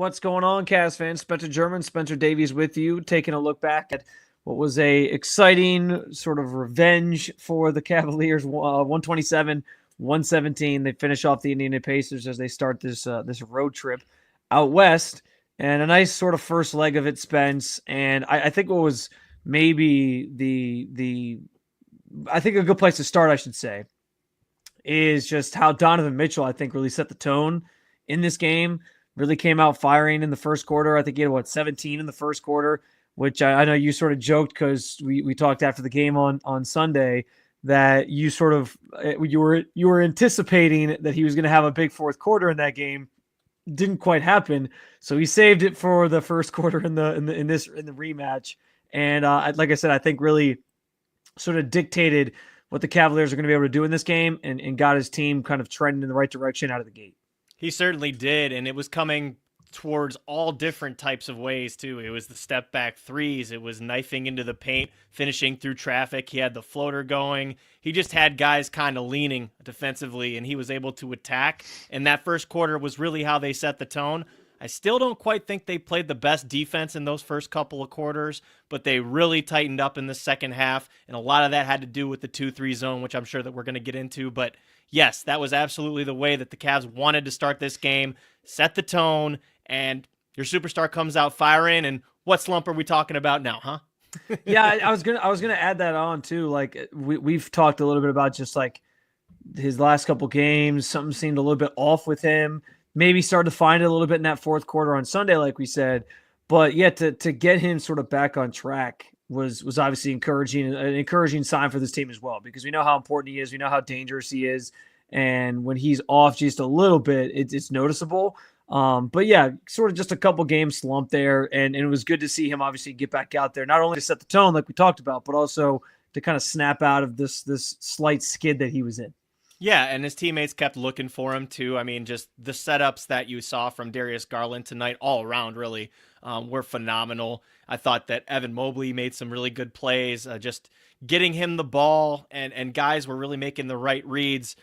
What's going on, Cavs fans? German, Spencer Davies with you, taking a look back at what was a exciting sort of revenge for the Cavaliers. 127-117. They finish off the Indiana Pacers as they start this road trip out west, and a nice sort of first leg of it, Spence. And I think what was maybe I think a good place to start, I should say, is just how Donovan Mitchell, I think, really set the tone in this game. Really came out firing in the first quarter. I think he had 17 in the first quarter, which I know you sort of joked because we talked after the game on Sunday that you were anticipating that he was going to have a big fourth quarter in that game. Didn't quite happen, so he saved it for the first quarter in the rematch. And like I said, I think really sort of dictated what the Cavaliers are going to be able to do in this game, and got his team kind of trending in the right direction out of the gate. He certainly did, and it was coming towards all different types of ways, too. It was the step-back threes. It was knifing into the paint, finishing through traffic. He had the floater going. He just had guys kind of leaning defensively, and he was able to attack. And that first quarter was really how they set the tone. I still don't quite think they played the best defense in those first couple of quarters, but they really tightened up in the second half, and a lot of that had to do with the 2-3 zone, which I'm sure that we're going to get into. But yes, that was absolutely the way that the Cavs wanted to start this game, set the tone, and your superstar comes out firing. And what slump are we talking about now, huh? Yeah, I was gonna add that on too. Like we've talked a little bit about just like his last couple games. Something seemed a little bit off with him. Maybe started to find it a little bit in that fourth quarter on Sunday, like we said. But yeah, to get him sort of back on track was obviously encouraging, an encouraging sign for this team as well, because we know how important he is. We know how dangerous he is. And when he's off just a little bit, it's noticeable. But yeah, sort of just a couple games slump there. And it was good to see him obviously get back out there, not only to set the tone like we talked about, but also to kind of snap out of this slight skid that he was in. Yeah, and his teammates kept looking for him, too. I mean, just the setups that you saw from Darius Garland tonight all around really were phenomenal. I thought that Evan Mobley made some really good plays, just getting him the ball, and guys were really making the right reads.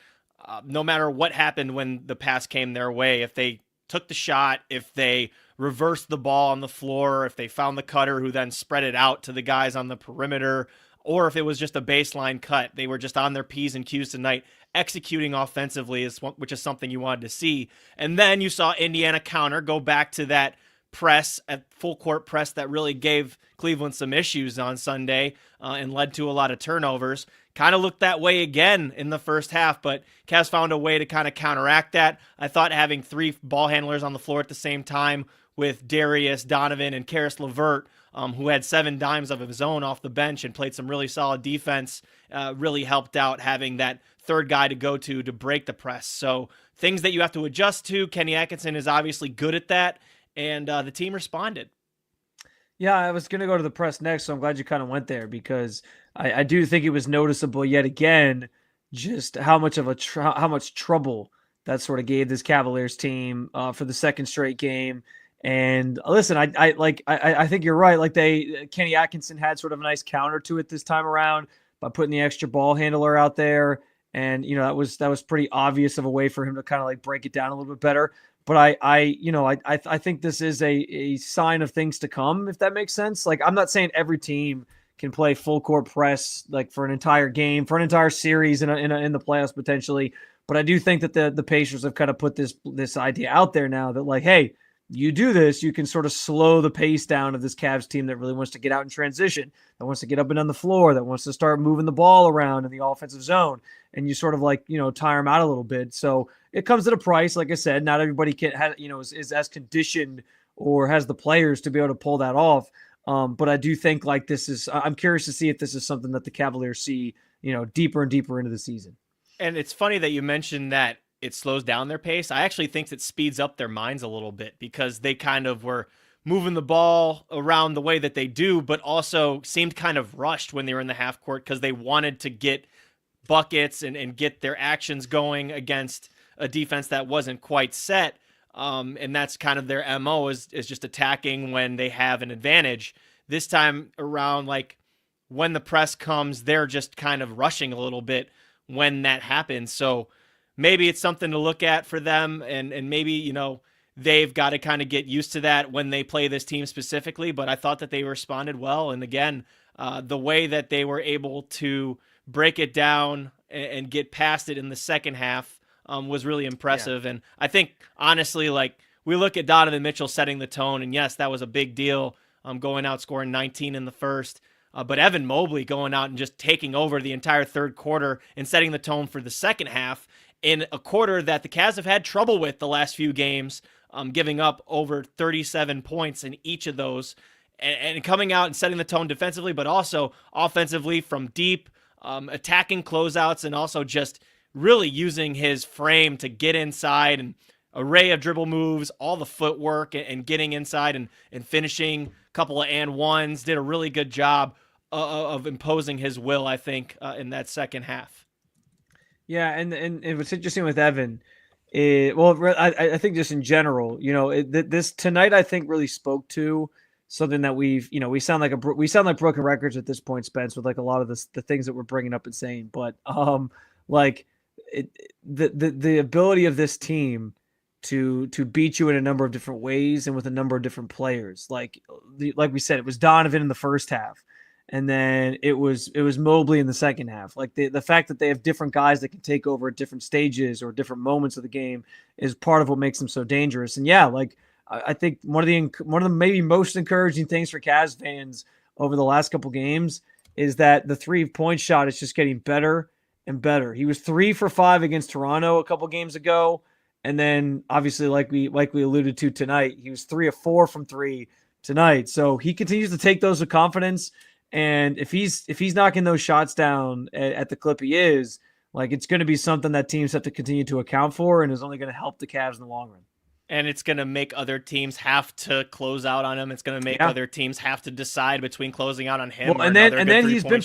No matter what happened when the pass came their way, if they took the shot, if they reversed the ball on the floor, if they found the cutter who then spread it out to the guys on the perimeter, or if it was just a baseline cut, they were just on their P's and Q's tonight, executing offensively, which is something you wanted to see. And then you saw Indiana counter, go back to that press, at full court press that really gave Cleveland some issues on Sunday and led to a lot of turnovers. Kind of looked that way again in the first half, but Cavs found a way to kind of counteract that. I thought having three ball handlers on the floor at the same time with Darius, Donovan, and Karis LeVert, who had 7 dimes of his own off the bench and played some really solid defense, really helped out having that third guy to go to break the press. So things that you have to adjust to. Kenny Atkinson is obviously good at that, and the team responded. Yeah, I was going to go to the press next, so I'm glad you kind of went there, because I do think it was noticeable yet again just how much of how much trouble that sort of gave this Cavaliers team for the second straight game. And listen, I think you're right. Like Kenny Atkinson had sort of a nice counter to it this time around by putting the extra ball handler out there, and that was pretty obvious of a way for him to kind of like break it down a little bit better. But I think this is a sign of things to come, if that makes sense. Like, I'm not saying every team can play full court press like for an entire game, for an entire series in the playoffs potentially. But I do think that the Pacers have kind of put this idea out there now that, like, hey, you do this, you can sort of slow the pace down of this Cavs team that really wants to get out in transition, that wants to get up and down the floor, that wants to start moving the ball around in the offensive zone. And you sort of like, tire them out a little bit. So it comes at a price. Like I said, not everybody is as conditioned or has the players to be able to pull that off. But I do think like I'm curious to see if this is something that the Cavaliers see, deeper and deeper into the season. And it's funny that you mentioned that it slows down their pace. I actually think it speeds up their minds a little bit, because they kind of were moving the ball around the way that they do, but also seemed kind of rushed when they were in the half court because they wanted to get buckets and get their actions going against a defense that wasn't quite set. And that's kind of their MO is just attacking when they have an advantage. This time around, like when the press comes, they're just kind of rushing a little bit when that happens. So maybe it's something to look at for them, and maybe, they've got to kind of get used to that when they play this team specifically. But I thought that they responded well. And again, the way that they were able to break it down and get past it in the second half was really impressive. Yeah. And I think, honestly, like, we look at Donovan Mitchell setting the tone, and yes, that was a big deal, going out scoring 19 in the first. But Evan Mobley going out and just taking over the entire third quarter and setting the tone for the second half in a quarter that the Cavs have had trouble with the last few games, giving up over 37 points in each of those, and coming out and setting the tone defensively, but also offensively from deep, attacking closeouts, and also just really using his frame to get inside, and array of dribble moves, all the footwork, and getting inside and finishing a couple of and ones. Did a really good job of imposing his will, I think, in that second half. Yeah, and what's interesting with Evan, I think just in general, this tonight I think really spoke to something that we sound like broken records at this point, Spence, with like a lot of the things that we're bringing up and saying, but the ability of this team to beat you in a number of different ways and with a number of different players. Like we said, it was Donovan in the first half, and then it was Mobley in the second half. Like the fact that they have different guys that can take over at different stages or different moments of the game is part of what makes them so dangerous. And yeah, like I think one of the maybe most encouraging things for Cavs fans over the last couple games is that the 3-point shot is just getting better and better. He was 3 for 5 against Toronto a couple games ago. And then obviously, like we alluded to tonight, he was 3 of 4 from 3 tonight. So he continues to take those with confidence. And if he's knocking those shots down at the clip he is, like, it's going to be something that teams have to continue to account for, and is only going to help the Cavs in the long run. And it's going to make other teams have to close out on him. It's going to make other teams have to decide between closing out on him. Well, and then he's been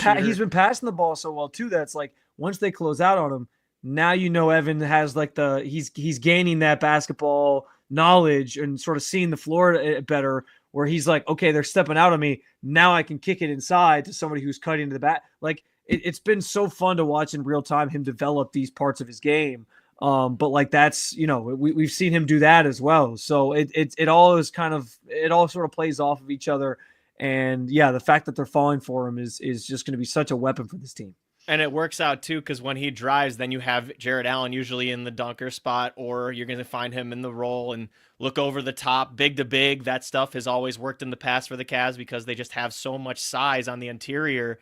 passing the ball so well too. That's like, once they close out on him, now Evan has like he's gaining that basketball knowledge and sort of seeing the floor better, where he's like, okay, they're stepping out on me. Now I can kick it inside to somebody who's cutting to the back. Like, it's been so fun to watch in real time him develop these parts of his game. But like, that's, we've seen him do that as well. So it all sort of plays off of each other. And yeah, the fact that they're falling for him is just going to be such a weapon for this team. And it works out too, because when he drives, then you have Jarrett Allen usually in the dunker spot, or you're going to find him in the roll and look over the top, big to big. That stuff has always worked in the past for the Cavs because they just have so much size on the interior.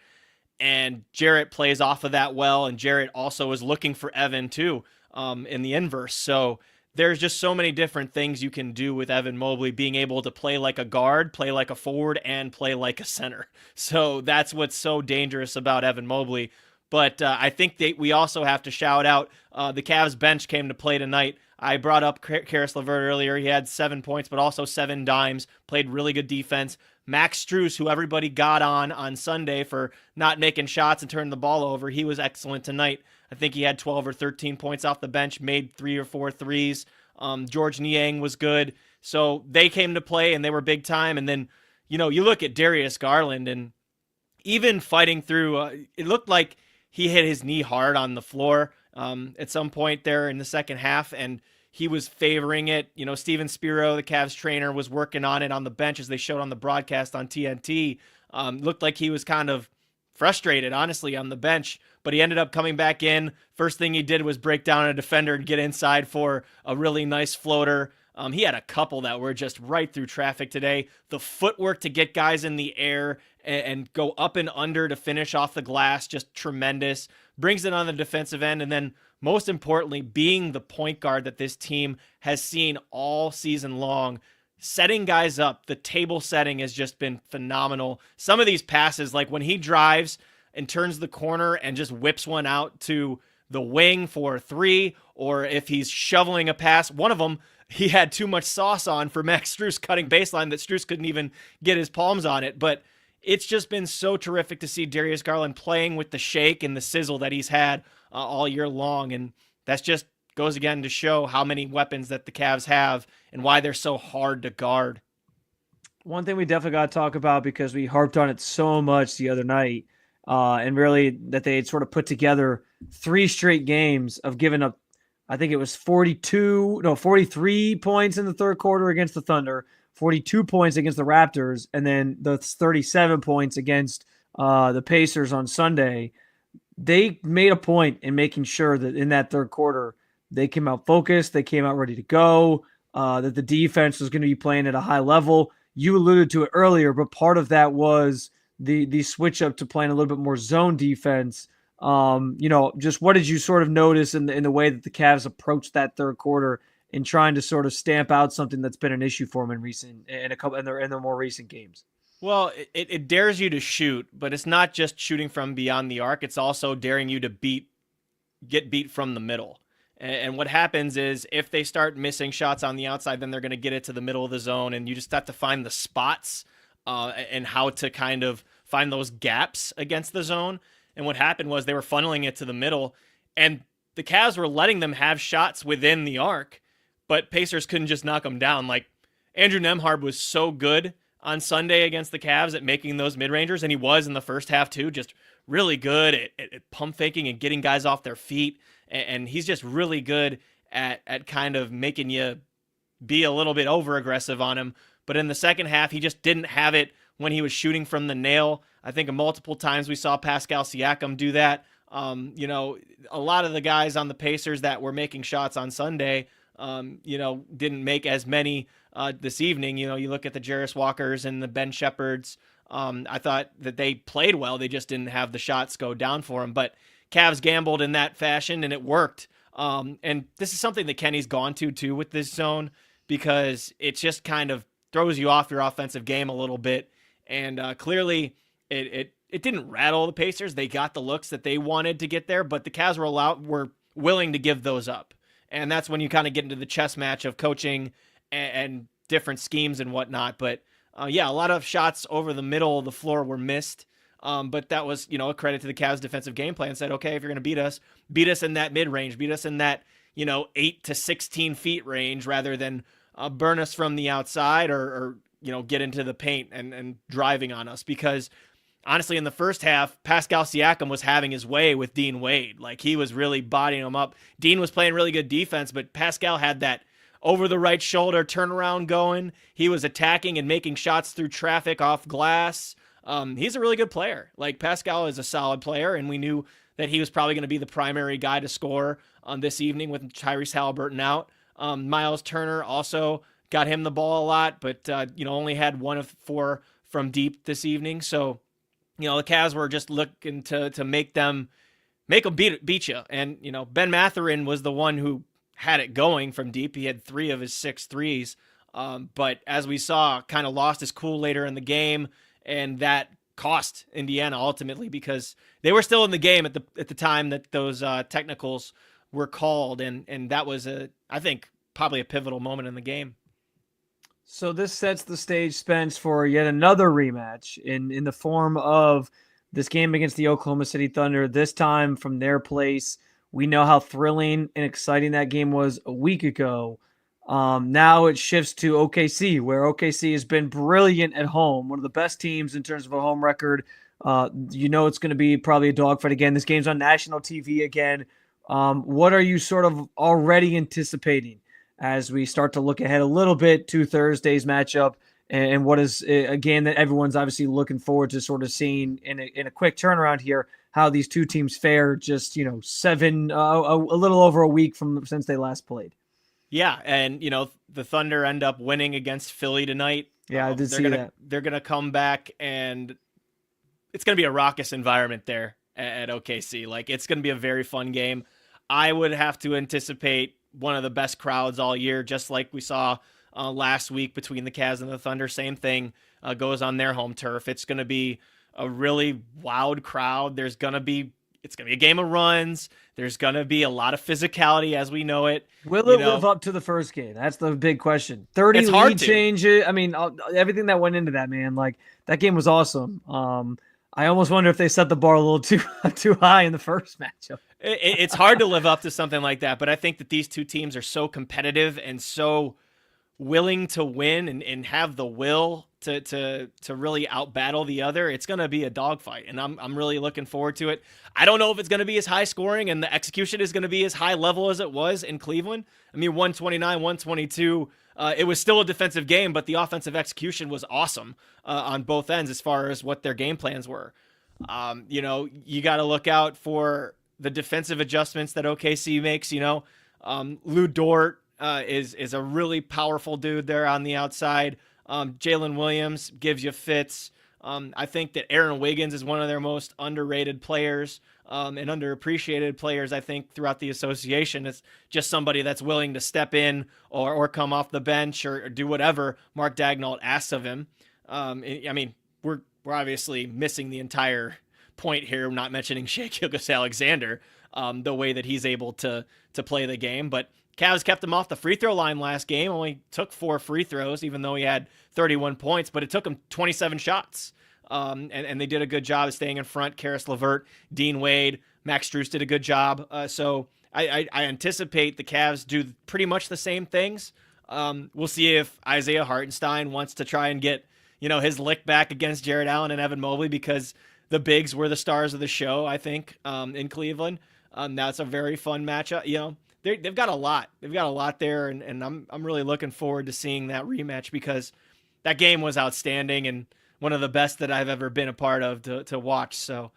And Jarrett plays off of that well, and Jarrett also is looking for Evan too, in the inverse. So there's just so many different things you can do with Evan Mobley, being able to play like a guard, play like a forward, and play like a center. So that's what's so dangerous about Evan Mobley. But I think we also have to shout out the Cavs bench came to play tonight. I brought up Karis LeVert earlier. He had 7 points, but also 7 dimes, played really good defense. Max Strus, who everybody got on Sunday for not making shots and turning the ball over, he was excellent tonight. I think he had 12 or 13 points off the bench, made 3 or 4 threes. George Niang was good. So they came to play, and they were big time. And then, you look at Darius Garland, and even fighting through, it looked like he hit his knee hard on the floor at some point there in the second half, and he was favoring it. Steven Spiro, the Cavs trainer, was working on it on the bench, as they showed on the broadcast on TNT. Looked like he was kind of frustrated, honestly, on the bench, but he ended up coming back in. First thing he did was break down a defender and get inside for a really nice floater. He had a couple that were just right through traffic today. The footwork to get guys in the air and go up and under to finish off the glass, just tremendous. Brings it on the defensive end, and then most importantly, being the point guard that this team has seen all season long, setting guys up. The table setting has just been phenomenal. Some of these passes, like when he drives and turns the corner and just whips one out to the wing for 3, or if he's shoveling a pass, one of them, he had too much sauce on for Max Strus cutting baseline that Strus couldn't even get his palms on it. But it's just been so terrific to see Darius Garland playing with the shake and the sizzle that he's had all year long. And that's just goes again to show how many weapons that the Cavs have and why they're so hard to guard. One thing we definitely got to talk about, because we harped on it so much the other night, and really that they had sort of put together 3 straight games of giving up I think it was 43 points in the third quarter against the Thunder, 42 points against the Raptors, and then the 37 points against the Pacers on Sunday. They made a point in making sure that in that third quarter, they came out focused, they came out ready to go, that the defense was going to be playing at a high level. You alluded to it earlier, but part of that was the switch up to playing a little bit more zone defense. Just what did you sort of notice in the way that the Cavs approached that third quarter in trying to sort of stamp out something that's been an issue for them in their more recent games? Well, it dares you to shoot, but it's not just shooting from beyond the arc. It's also daring you to get beat from the middle. And what happens is if they start missing shots on the outside, then they're going to get it to the middle of the zone, and you just have to find the spots and how to kind of find those gaps against the zone. And what happened was they were funneling it to the middle, and the Cavs were letting them have shots within the arc, but Pacers couldn't just knock them down. Like, Andrew Nembhard was so good on Sunday against the Cavs at making those mid-rangers, and he was in the first half too, just really good at pump faking and getting guys off their feet, and he's just really good at kind of making you be a little bit over-aggressive on him. But in the second half, he just didn't have it when he was shooting from the nail. I think multiple times we saw Pascal Siakam do that. A lot of the guys on the Pacers that were making shots on Sunday, didn't make as many this evening. You look at the Jarris Walkers and the Ben Shepherds. I thought that they played well. They just didn't have the shots go down for them. But Cavs gambled in that fashion, and it worked. And this is something that Kenny's gone to, too, with this zone, because it just kind of throws you off your offensive game a little bit. And clearly, it didn't rattle the Pacers. They got the looks that they wanted to get there, but the Cavs were willing to give those up. And that's when you kind of get into the chess match of coaching and different schemes and whatnot. But a lot of shots over the middle of the floor were missed. But that was, a credit to the Cavs' defensive game plan. Said, okay, if you're going to beat us in that mid range, beat us in that 8 to 16 feet range, rather than burn us from the outside or get into the paint and driving on us. Because honestly, in the first half, Pascal Siakam was having his way with Dean Wade. Like, he was really bodying him up. Dean was playing really good defense, but Pascal had that over the right shoulder turnaround going. He was attacking and making shots through traffic off glass. He's a really good player. Like, Pascal is a solid player, and we knew that he was probably going to be the primary guy to score this evening with Tyrese Halliburton out. Miles Turner also got him the ball a lot, but only had 1 of 4 from deep this evening. So, the Cavs were just looking to make them beat you. And, Ben Mathurin was the one who had it going from deep. He had 3 of his 6 threes. But as we saw, kind of lost his cool later in the game, and that cost Indiana ultimately, because they were still in the game at the time that those technicals were called. And that was I think probably a pivotal moment in the game. So this sets the stage, Spence, for yet another rematch in the form of this game against the Oklahoma City Thunder, this time from their place. We know how thrilling and exciting that game was a week ago. Now it shifts to OKC, where OKC has been brilliant at home, one of the best teams in terms of a home record. It's going to be probably a dogfight again. This game's on national TV again. What are you sort of already anticipating as we start to look ahead a little bit to Thursday's matchup, and what is a game that everyone's obviously looking forward to sort of seeing in a quick turnaround here, how these two teams fare just, a little over a week since they last played. Yeah, and the Thunder end up winning against Philly tonight. Yeah, I did see that. They're gonna come back, and it's gonna be a raucous environment there at OKC. Like, it's gonna be a very fun game. I would have to anticipate one of the best crowds all year, just like we saw last week between the Cavs and the Thunder. Same thing goes on their home turf. It's gonna be a really wild crowd. It's gonna be a game of runs. There's going to be a lot of physicality as we know it. Will it live up to the first game? That's the big question. 30 it's lead change. I mean, everything that went into that, man, like, that game was awesome. I almost wonder if they set the bar a little too high in the first matchup. It's hard to live up to something like that, but I think that these two teams are so competitive and so willing to win and have the will to really outbattle the other, it's going to be a dogfight, and I'm really looking forward to it. I don't know if it's going to be as high scoring and the execution is going to be as high level as it was in Cleveland. I mean, 129, 122. It was still a defensive game, but the offensive execution was awesome on both ends as far as what their game plans were. You got to look out for the defensive adjustments that OKC makes. Lou Dort is a really powerful dude there on the outside. Jalen Williams gives you fits. I think that Aaron Wiggins is one of their most underrated players and underappreciated players, I think, throughout the association. It's just somebody that's willing to step in or come off the bench or do whatever Mark Daigneault asks of him. I mean, we're obviously missing the entire point here, not mentioning Shai Gilgeous-Alexander, the way that he's able to play the game. But Cavs kept him off the free throw line last game, only took 4 free throws, even though he had 31 points, but it took him 27 shots. And they did a good job of staying in front. Karis LeVert, Dean Wade, Max Strus did a good job. So I anticipate the Cavs do pretty much the same things. We'll see if Isaiah Hartenstein wants to try and get, his lick back against Jared Allen and Evan Mobley, because the bigs were the stars of the show, I think, in Cleveland. That's a very fun matchup. They've got a lot. They've got a lot there, and I'm really looking forward to seeing that rematch, because that game was outstanding and one of the best that I've ever been a part of to watch. So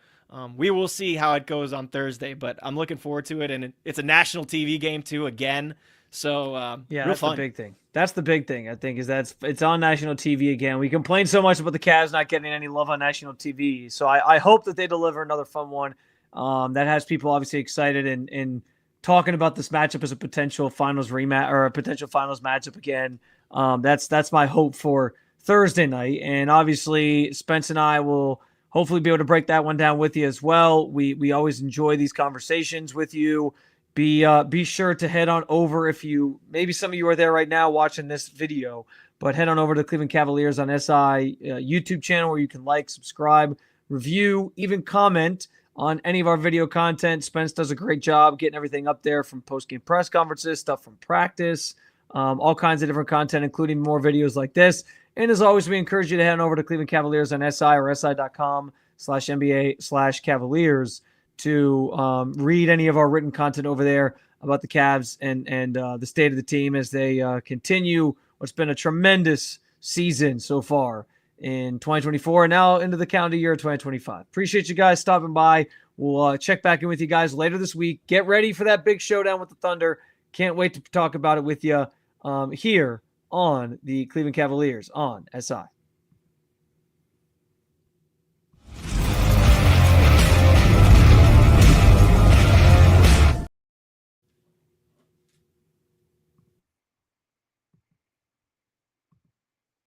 we will see how it goes on Thursday, but I'm looking forward to it, and it's a national TV game too again. So yeah, that's the big thing. That's the big thing, I think, is that it's on national TV again. We complain so much about the Cavs not getting any love on national TV, so I hope that they deliver another fun one that has people obviously excited and talking about this matchup as a potential finals rematch or a potential finals matchup again. That's my hope for Thursday night. And obviously Spence and I will hopefully be able to break that one down with you as well. We always enjoy these conversations with you. Be sure to head on over, if you, maybe some of you are there right now watching this video, but head on over to the Cleveland Cavaliers on SI YouTube channel, where you can like, subscribe, review, even comment on any of our video content. Spence does a great job getting everything up there, from post-game press conferences, stuff from practice, all kinds of different content, including more videos like this. And as always, we encourage you to head on over to Cleveland Cavaliers on SI or si.com/NBA/Cavaliers to read any of our written content over there about the Cavs and the state of the team as they continue what's been a tremendous season so far in 2024 and now into the calendar year of 2025. Appreciate you guys stopping by. We'll check back in with you guys later this week. Get ready for that big showdown with the Thunder. Can't wait to talk about it with you here on the Cleveland Cavaliers on SI.